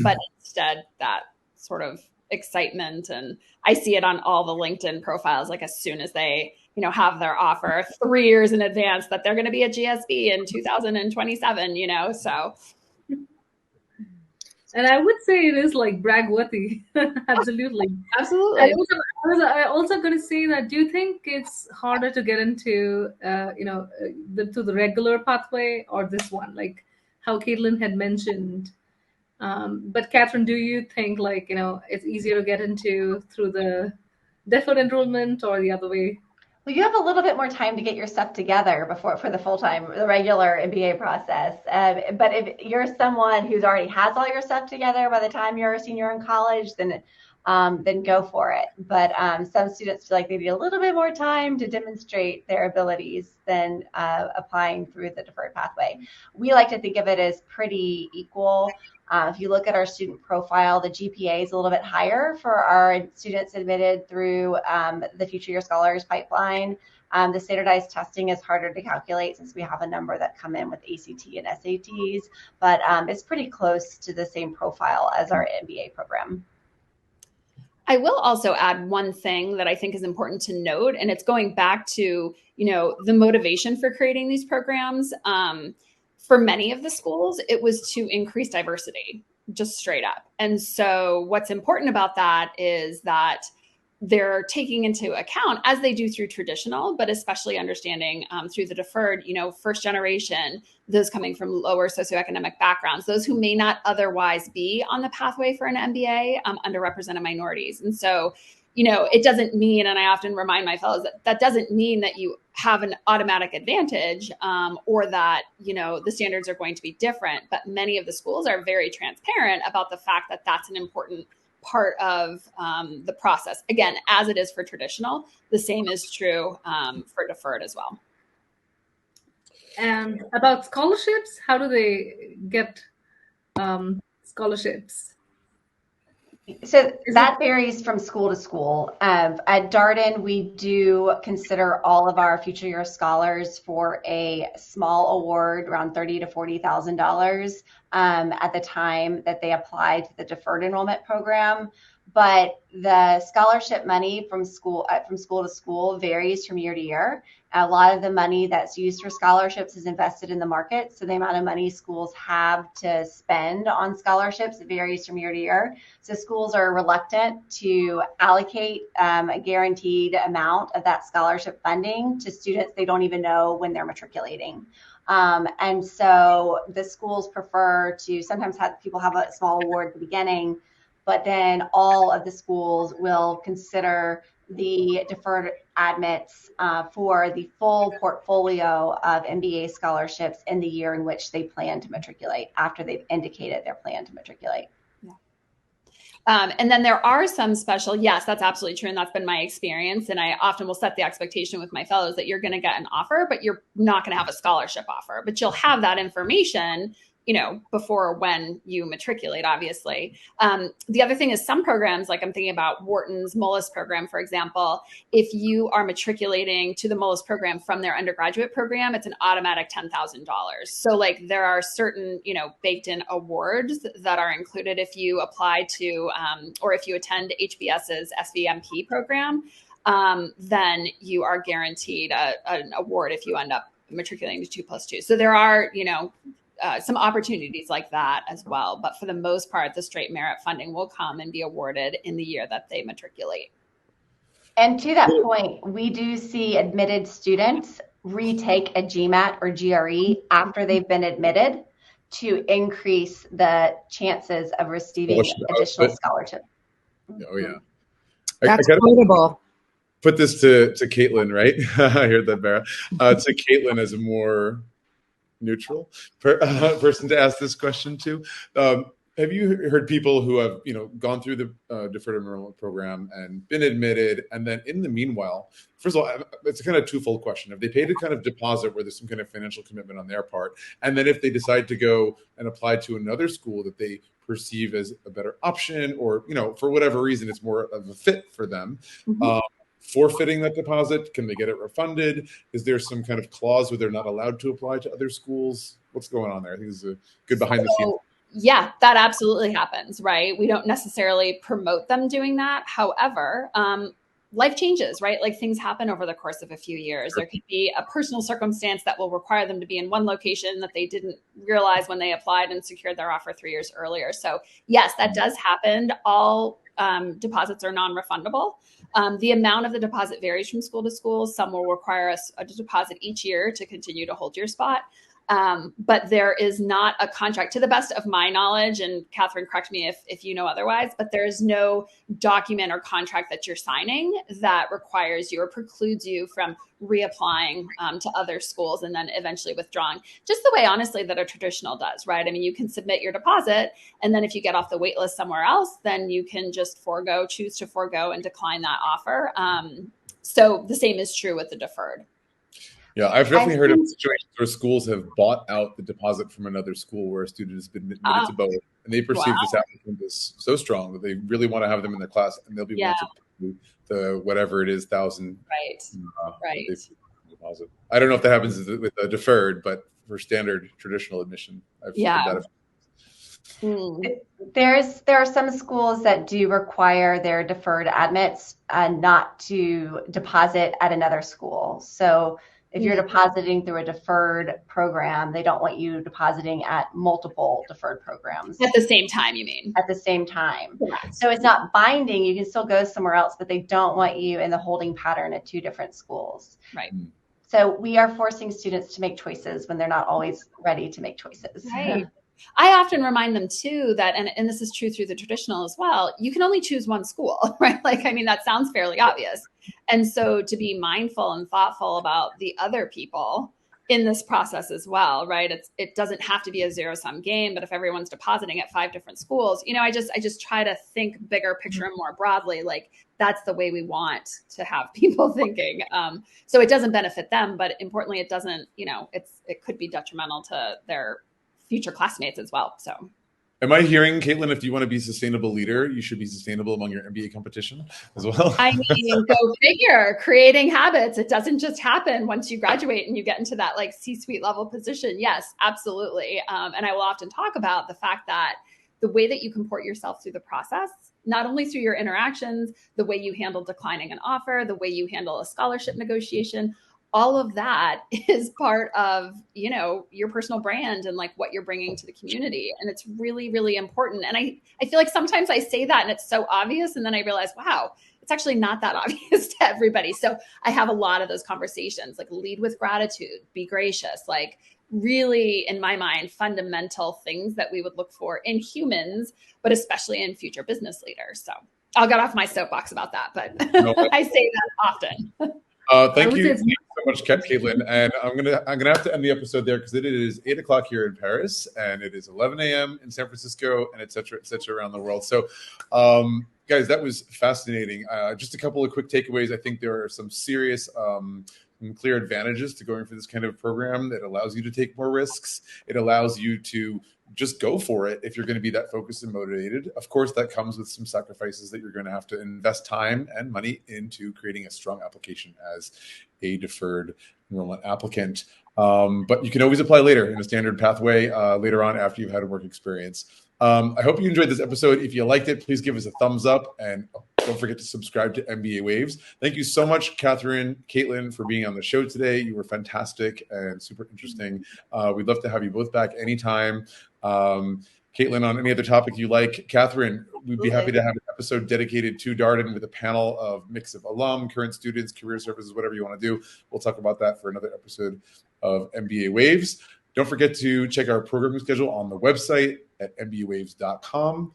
but instead that sort of excitement. And I see it on all the LinkedIn profiles, like as soon as they, have their offer 3 years in advance that they're going to be at GSB in 2027, so. And I would say it is like brag-worthy. Absolutely. Absolutely. I also going to say that, do you think it's harder to get into, to the regular pathway or this one, like how Katelyn had mentioned? But Katelyn, do you think it's easier to get into through the deferred enrollment or the other way? Well, you have a little bit more time to get your stuff together for the regular MBA process. But if you're someone who's already has all your stuff together by the time you're a senior in college, then go for it. But some students feel like they need a little bit more time to demonstrate their abilities than applying through the deferred pathway. We like to think of it as pretty equal. If you look at our student profile, the GPA is a little bit higher for our students admitted through the Future Year Scholars pipeline. The standardized testing is harder to calculate since we have a number that come in with ACT and SATs, but it's pretty close to the same profile as our MBA program. I will also add one thing that I think is important to note, and it's going back to, the motivation for creating these programs. For many of the schools, it was to increase diversity, just straight up. And so what's important about that is that they're taking into account, as they do through traditional, but especially understanding through the deferred, first generation, those coming from lower socioeconomic backgrounds, those who may not otherwise be on the pathway for an MBA, underrepresented minorities. And so, it doesn't mean, and I often remind my fellows that doesn't mean that you have an automatic advantage or that, the standards are going to be different. But many of the schools are very transparent about the fact that that's an important part of the process. Again, as it is for traditional, the same is true for deferred as well. And about scholarships, how do they get scholarships? So that varies from school to school. At Darden, we do consider all of our future year scholars for a small award, around $30,000 to $40,000 at the time that they apply to the deferred enrollment program. But the scholarship money from school to school varies from year to year. A lot of the money that's used for scholarships is invested in the market. So the amount of money schools have to spend on scholarships varies from year to year. So schools are reluctant to allocate a guaranteed amount of that scholarship funding to students they don't even know when they're matriculating. And so the schools prefer to sometimes have people have a small award at the beginning, but then all of the schools will consider the deferred admits for the full portfolio of MBA scholarships in the year in which they plan to matriculate after they've indicated their plan to matriculate. Yeah. And then there are some special, yes, that's absolutely true. And that's been my experience. And I often will set the expectation with my fellows that you're going to get an offer, but you're not going to have a scholarship offer, but you'll have that information before or when you matriculate, obviously. The other thing is some programs, like I'm thinking about Wharton's MOLIS program, for example, if you are matriculating to the MOLIS program from their undergraduate program, it's an automatic $10,000. So like there are certain, baked in awards that are included if you apply to, or if you attend HBS's SVMP program, then you are guaranteed an award if you end up matriculating to 2+2. So there are, some opportunities like that as well. But for the most part, the straight merit funding will come and be awarded in the year that they matriculate. And to that point, we do see admitted students retake a GMAT or GRE after they've been admitted to increase the chances of receiving additional scholarship. Oh, yeah. That's quotable. Put this to Katelyn, right? I heard that, Bara. To Katelyn as a more neutral person to ask this question to. Have you heard people who have, gone through the deferred enrollment program and been admitted, and then in the meanwhile, first of all, it's a kind of twofold question. If they paid a kind of deposit where there's some kind of financial commitment on their part, and then if they decide to go and apply to another school that they perceive as a better option, or, for whatever reason, it's more of a fit for them, forfeiting that deposit, can they get it refunded? Is there some kind of clause where they're not allowed to apply to other schools? What's going on there? I think this is a good behind the scenes. Yeah, that absolutely happens, right? We don't necessarily promote them doing that. However, life changes, right? Like things happen over the course of a few years. There could be a personal circumstance that will require them to be in one location that they didn't realize when they applied and secured their offer 3 years earlier. So yes, that does happen. All deposits are non-refundable. The amount of the deposit varies from school to school. Some will require a deposit each year to continue to hold your spot. But there is not a contract, to the best of my knowledge, and Catherine, correct me if you know otherwise, but there is no document or contract that you're signing that requires you or precludes you from reapplying to other schools and then eventually withdrawing, just the way, honestly, that a traditional does, right? I mean, you can submit your deposit, and then if you get off the wait list somewhere else, then you can just choose to forego and decline that offer. So the same is true with the deferred. Yeah, I've definitely heard of situations where schools have bought out the deposit from another school where a student has been admitted to both, and they perceive this applicant as so strong that they really want to have them in the class, and they'll be willing to pay the whatever it is, $1,000 deposit. I don't know if that happens with a deferred, but for standard traditional admission, I've heard that. There are some schools that do require their deferred admits not to deposit at another school. So if you're depositing through a deferred program, they don't want you depositing at multiple deferred programs. At the same time, you mean? At the same time. Correct. So it's not binding. You can still go somewhere else, but they don't want you in the holding pattern at two different schools. Right. So we are forcing students to make choices when they're not always ready to make choices. Right. I often remind them too that, and this is true through the traditional as well, you can only choose one school, right? Like, I mean, that sounds fairly obvious. And so to be mindful and thoughtful about the other people in this process as well, right? It doesn't have to be a zero-sum game, but if everyone's depositing at 5 different schools, I just try to think bigger picture and more broadly, like that's the way we want to have people thinking. So it doesn't benefit them, but importantly, it doesn't, it could be detrimental to their future classmates as well. So am I hearing, Katelyn, if you want to be a sustainable leader, you should be sustainable among your MBA competition as well? I mean, go figure, creating habits. It doesn't just happen once you graduate and you get into that like C-suite level position. Yes, absolutely. And I will often talk about the fact that the way that you comport yourself through the process, not only through your interactions, the way you handle declining an offer, the way you handle a scholarship negotiation, all of that is part of, your personal brand and like what you're bringing to the community. And it's really, really important. And I feel like sometimes I say that and it's so obvious. And then I realize, wow, it's actually not that obvious to everybody. So I have a lot of those conversations, like lead with gratitude, be gracious, like really, in my mind, fundamental things that we would look for in humans, but especially in future business leaders. So I'll get off my soapbox about that, but I say that often. Thank you so much, Katelyn. And I'm gonna have to end the episode there because it is 8:00 here in Paris and it is 11 a.m. in San Francisco and et cetera around the world. So, guys, that was fascinating. Just a couple of quick takeaways. I think there are some serious clear advantages to going for this kind of program. That allows you to take more risks. It allows you to just go for it if you're going to be that focused and motivated. Of course, that comes with some sacrifices that you're going to have to invest time and money into creating a strong application as a deferred enrollment applicant. But you can always apply later in a standard pathway later on after you've had a work experience. I hope you enjoyed this episode. If you liked it, please give us a thumbs up, and don't forget to subscribe to MBA Waves. Thank you so much, Katelyn, for being on the show today. You were fantastic and super interesting. We'd love to have you both back anytime. Katelyn, on any other topic you like. Catherine, we'd be happy to have an episode dedicated to Darden with a panel of mix of alum, current students, career services, whatever you want to do. We'll talk about that for another episode of MBA Waves. Don't forget to check our programming schedule on the website at mbawaves.com.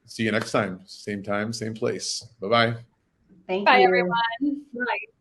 See you next time. Same time, same place. Bye-bye. Thank Bye, you. everyone. Bye.